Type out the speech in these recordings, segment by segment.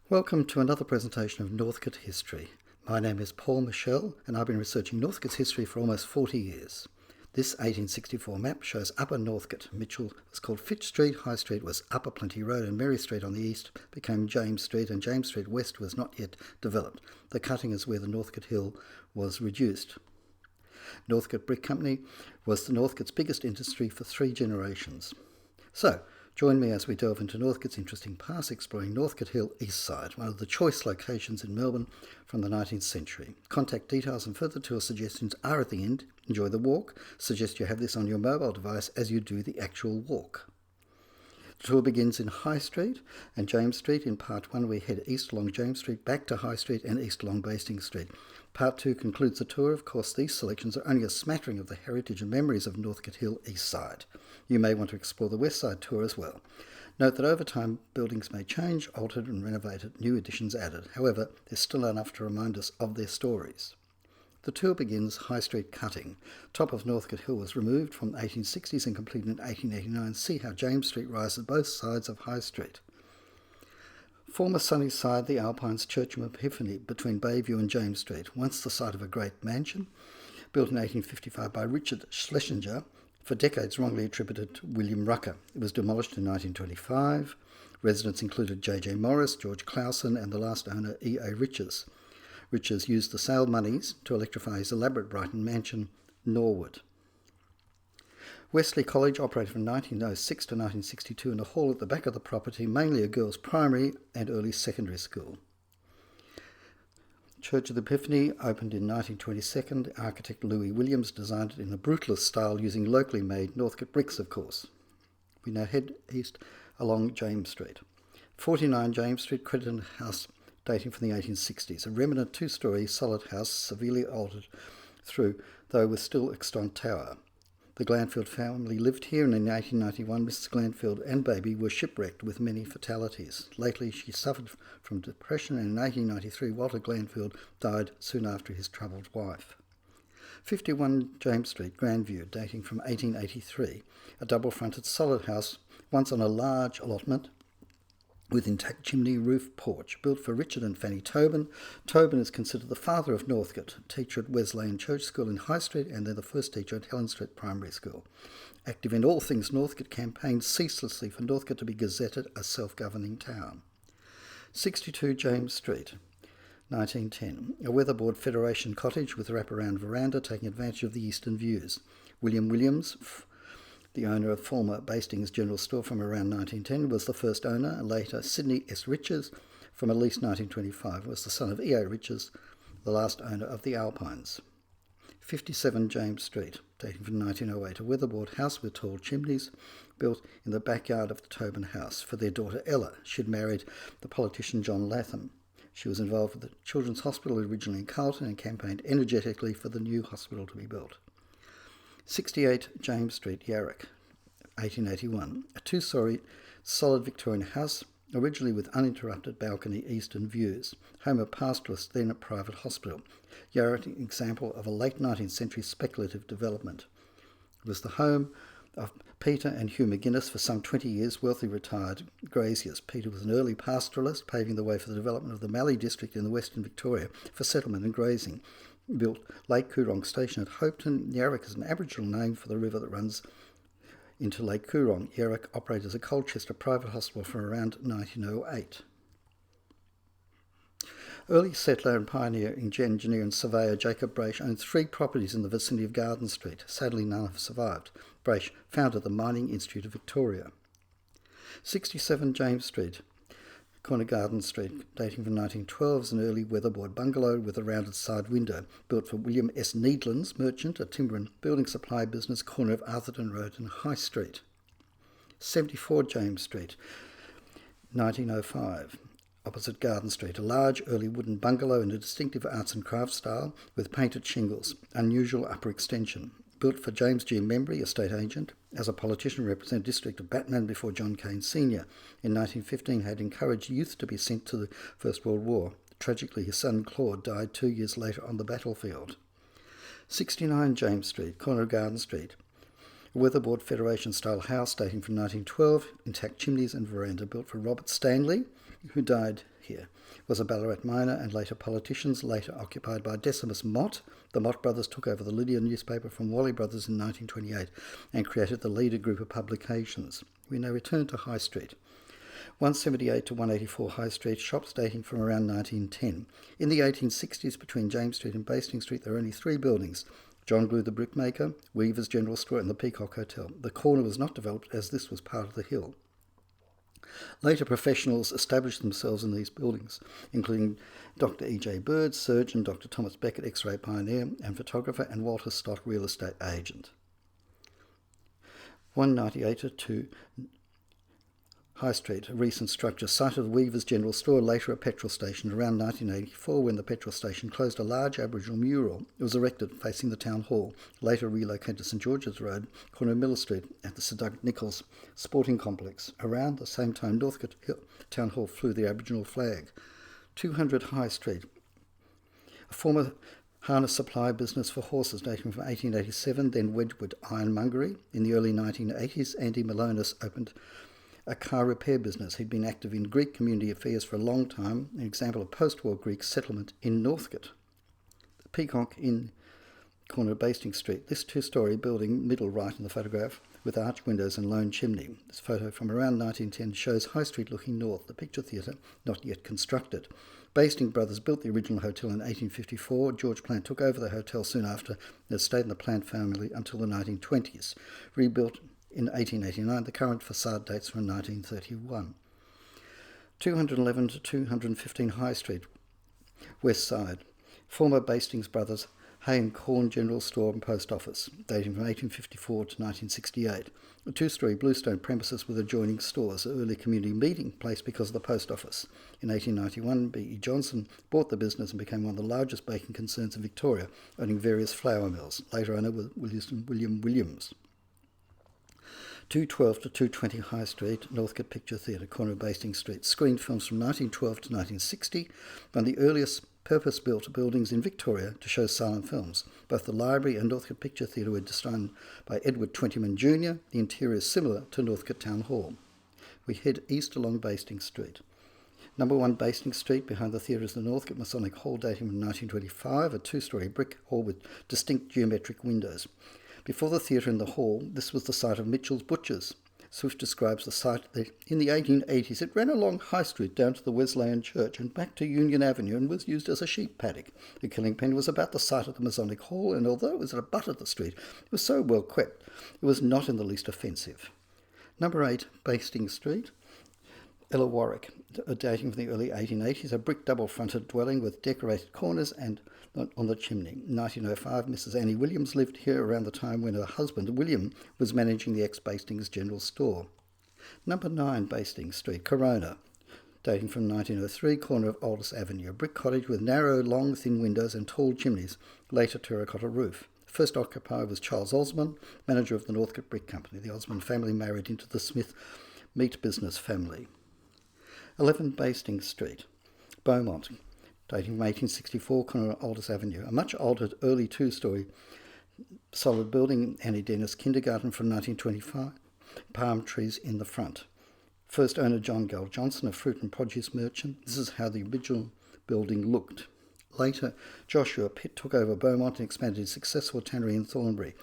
Welcome to another presentation of Northcote History. My name is Paul Michel and I've been researching Northcote's history for almost 40 years. This 1864 map shows Upper Northcote. Mitchell was called Fitch Street, High Street was Upper Plenty Road, and Mary Street on the east became James Street, and James Street West was not yet developed. The cutting is where the Northcote Hill was reduced. Northcote Brick Company was the Northcote's biggest industry for 3 generations. So, join me as we delve into Northcote's interesting past, exploring Northcote Hill East Side, one of the choice locations in Melbourne from the 19th century. Contact details and further tour suggestions are at the end. Enjoy the walk. Suggest you have this on your mobile device as you do the actual walk. The tour begins in High Street and James Street. In Part 1 we head east along James Street, back to High Street and east along Bastings Street. Part 2 concludes the tour. Of course, these selections are only a smattering of the heritage and memories of Northcote Hill East Side. You may want to explore the West Side tour as well. Note that over time buildings may change, altered and renovated, new additions added. However, there's still enough to remind us of their stories. The tour begins High Street cutting. Top of Northcote Hill was removed from the 1860s and completed in 1889. See how James Street rises both sides of High Street. Former sunny side, the Alpines Church of Epiphany between Bayview and James Street, once the site of a great mansion, built in 1855 by Richard Schlesinger, for decades wrongly attributed to William Rucker. It was demolished in 1925. Residents included J.J. Morris, George Clausen and the last owner E.A. Riches. Riches used the sale monies to electrify his elaborate Brighton mansion, Norwood. Wesley College operated from 1906 to 1962 in a hall at the back of the property, mainly a girls' primary and early secondary school. Church of the Epiphany opened in 1922. Architect Louis Williams designed it in a brutalist style using locally made Northcote bricks, of course. We now head east along James Street. 49 James Street, Crediton House dating from the 1860s. A remnant 2-storey solid house severely altered through, though with still extant tower. The Glanfield family lived here, and in 1891 Mrs. Glanfield and baby were shipwrecked with many fatalities. Lately she suffered from depression, and in 1893 Walter Glanfield died soon after his troubled wife. 51 James Street, Grandview, dating from 1883. A double-fronted solid house, once on a large allotment, with intact chimney, roof, porch, built for Richard and Fanny Tobin. Tobin is considered the father of Northcote, teacher at Wesleyan Church School in High Street and then the first teacher at Helen Street Primary School. Active in all things Northcote, campaigned ceaselessly for Northcote to be gazetted a self-governing town. 62 James Street, 1910. A weatherboard Federation cottage with wraparound veranda taking advantage of the eastern views. William Williams, the owner of former Bastings General Store from around 1910, was the first owner. Later, Sidney S. Riches, from at least 1925, was the son of E.A. Riches, the last owner of the Alpines. 57 James Street, dating from 1908, a weatherboard house with tall chimneys, built in the backyard of the Tobin house for their daughter Ella. She'd married the politician John Latham. She was involved with the Children's Hospital originally in Carlton and campaigned energetically for the new hospital to be built. 68 James Street, Yarrock, 1881. A 2-storey solid Victorian house, originally with uninterrupted balcony eastern views. Home of pastoralist, then a private hospital. Yarrock, an example of a late 19th century speculative development. It was the home of Peter and Hugh McGuinness, for some 20 years wealthy retired graziers. Peter was an early pastoralist, paving the way for the development of the Mallee district in the Western Victoria for settlement and grazing. Built Lake Coorong Station at Hopeton. Yarrock is an Aboriginal name for the river that runs into Lake Coorong. Yarrock operated as a Colchester private hospital from around 1908. Early settler and pioneer engineer and surveyor Jacob Braish owned 3 properties in the vicinity of Garden Street. Sadly, none have survived. Braish founded the Mining Institute of Victoria. 67 James Street, corner Garden Street, dating from 1912, is an early weatherboard bungalow with a rounded side window, built for William S. Needlands, merchant, a timber and building supply business, corner of Atherton Road and High Street. 74 James Street, 1905, opposite Garden Street, a large early wooden bungalow in a distinctive arts and crafts style with painted shingles, unusual upper extension. Built for James G. Membry, a state agent, as a politician represented district of Batman before John Cain Sr. In 1915 had encouraged youth to be sent to the First World War. Tragically, his son Claude died 2 years later on the battlefield. 69 James Street, corner of Garden Street. A weatherboard Federation-style house dating from 1912, intact chimneys and veranda built for Robert Stanley, who died here, was a Ballarat miner and later politicians, later occupied by Decimus Mott. The Mott brothers took over the Lydia newspaper from Wally Brothers in 1928 and created the Leader group of publications. We now return to High Street. 178 to 184 High Street, shops dating from around 1910. In the 1860s, between James Street and Bastings Street, there were only 3 buildings: John Glue the brickmaker, Weaver's General Store and the Peacock Hotel. The corner was not developed as this was part of the hill. Later professionals established themselves in these buildings, including Dr. E.J. Bird, surgeon, Dr. Thomas Beckett, X-ray pioneer and photographer, and Walter Stott, real estate agent. 198 to High Street, a recent structure, site of the Weaver's General Store, later a petrol station. Around 1984, when the petrol station closed, a large Aboriginal mural. It was erected facing the Town Hall, later relocated to St George's Road, corner of Miller Street, at the Sir Doug Nicholls Sporting Complex. Around the same time, Northcote Hill Town Hall flew the Aboriginal flag. 200 High Street, a former harness supply business for horses dating from 1887, then Wedgwood Ironmongery. In the early 1980s, Andy Malonis opened a car repair business. He'd been active in Greek community affairs for a long time, an example of post-war Greek settlement in Northcote. The Peacock in corner of Bastings Street. This 2-storey building, middle right in the photograph, with arch windows and lone chimney. This photo from around 1910 shows High Street looking north, the picture theatre not yet constructed. Bastings Brothers built the original hotel in 1854. George Plant took over the hotel soon after and stayed in the Plant family until the 1920s. Rebuilt in 1889, the current facade dates from 1931. 211 to 215 High Street, West Side. Former Bastings Brothers Hay and Corn General Store and Post Office, dating from 1854 to 1968. A 2-storey bluestone premises with adjoining stores, an early community meeting place because of the post office. In 1891, B.E. Johnson bought the business and became one of the largest baking concerns in Victoria, owning various flour mills. Later owner was William Williams. 212 to 220 High Street, Northcote Picture Theatre, corner of Bastings Street. Screened films from 1912 to 1960, one of the earliest purpose-built buildings in Victoria to show silent films. Both the library and Northcote Picture Theatre were designed by Edward Twentyman Jr. The interior is similar to Northcote Town Hall. We head east along Bastings Street. Number 1 Bastings Street, behind the theatre is the Northcote Masonic Hall, dating from 1925, a 2-storey brick hall with distinct geometric windows. Before the theatre and the hall, this was the site of Mitchell's Butchers. Swift describes the site that in the 1880s it ran along High Street down to the Wesleyan Church and back to Union Avenue and was used as a sheep paddock. The killing pen was about the site of the Masonic Hall, and although it was at a butt of the street, it was so well kept it was not in the least offensive. Number 8 Bastings Street, Ella Warwick, dating from the early 1880s, a brick double-fronted dwelling with decorated corners and on the chimney. In 1905, Mrs. Annie Williams lived here around the time when her husband, William, was managing the ex-Bastings General Store. Number 9 Bastings Street, Corona, dating from 1903, corner of Aldous Avenue, a brick cottage with narrow, long, thin windows and tall chimneys, later terracotta roof. First occupier was Charles Osmond, manager of the Northcote Brick Company. The Osmond family married into the Smith meat business family. 11 Bastings Street, Beaumont, dating from 1864, corner of Aldous Avenue, a much altered early 2-storey solid building, Annie Dennis Kindergarten from 1925, palm trees in the front. First owner John Gull Johnson, a fruit and produce merchant. This is how the original building looked. Later, Joshua Pitt took over Beaumont and expanded his successful tannery in Thornbury.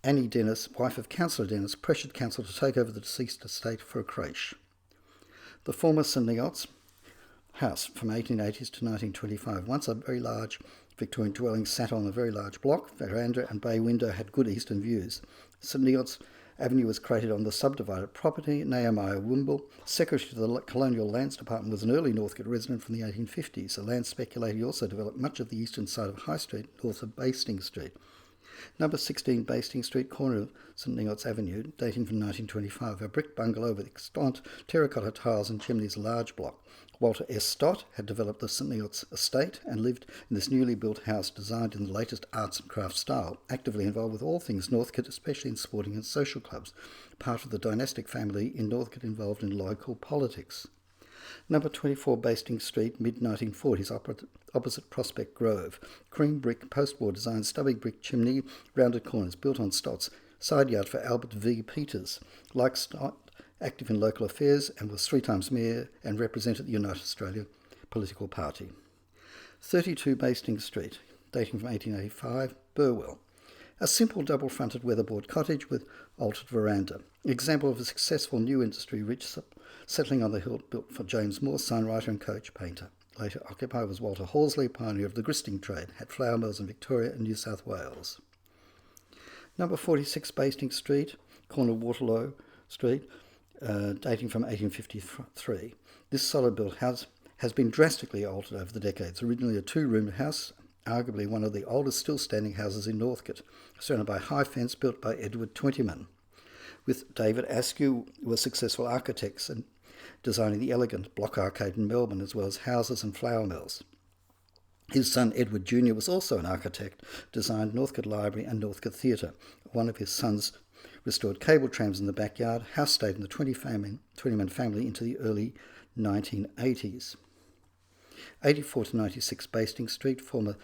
Annie Dennis, wife of Councillor Dennis, pressured council to take over the deceased estate for a creche. The former St Neots house from 1880s to 1925. Once a very large Victorian dwelling sat on a very large block. Veranda and bay window had good eastern views. St Neots Avenue was created on the subdivided property. Nehemiah Wimble, secretary to the Colonial Lands Department, was an early Northcote resident from the 1850s. A land speculator, he also developed much of the eastern side of High Street, north of Bastings Street. Number 16 Bastings Street, corner of St Neots Avenue, dating from 1925, a brick bungalow with extant terracotta tiles and chimneys, large block. Walter S. Stott had developed the St Neots estate and lived in this newly built house designed in the latest arts and crafts style, actively involved with all things Northcote, especially in sporting and social clubs, part of the dynastic family in Northcote involved in local politics. Number 24 Bastings Street, mid-1940s, opposite Prospect Grove. Cream brick, post-war design, stubby brick chimney, rounded corners, built on Stott's side yard for Albert V. Peters. Like Stott, active in local affairs and was 3 times mayor and represented the United Australia political party. 32 Bastings Street, dating from 1885, Burwell. A simple double-fronted weatherboard cottage with altered veranda. Example of a successful new industry rich settling on the hill built for James Moore, signwriter and coach painter. Later occupier was Walter Horsley, pioneer of the gristing trade, had flour mills in Victoria and New South Wales. Number 46 Bastings Street, corner Waterloo Street, dating from 1853. This solid built house has been drastically altered over the decades. Originally a 2-roomed house, arguably one of the oldest still standing houses in Northcote, surrounded by a high fence built by Edward Twentyman. With David Askew were successful architects and designing the elegant block arcade in Melbourne, as well as houses and flour mills. His son Edward Jr. was also an architect, designed Northcote Library and Northcote Theatre. One of his sons restored cable trams in the backyard. House stayed in the Twentyman family into the early 1980s. 84 to 96 Bastings Street, former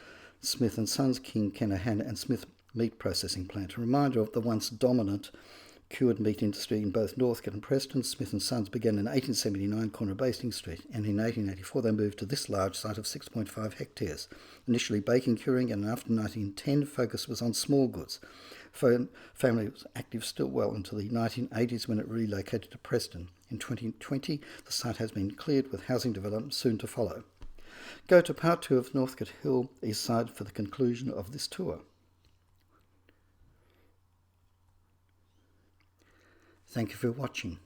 Smith & Sons, King, Kenahan and Smith meat processing plant. A reminder of the once dominant cured meat industry in both Northcote and Preston. Smith & Sons began in 1879, corner of Bastings Street, and in 1884 they moved to this large site of 6.5 hectares. Initially baking, curing, and after 1910 focus was on small goods. Family was active still well into the 1980s when it relocated to Preston. In 2020 the site has been cleared with housing development soon to follow. Go to part 2 of Northcote Hill East Side for the conclusion of this tour. Thank you for watching.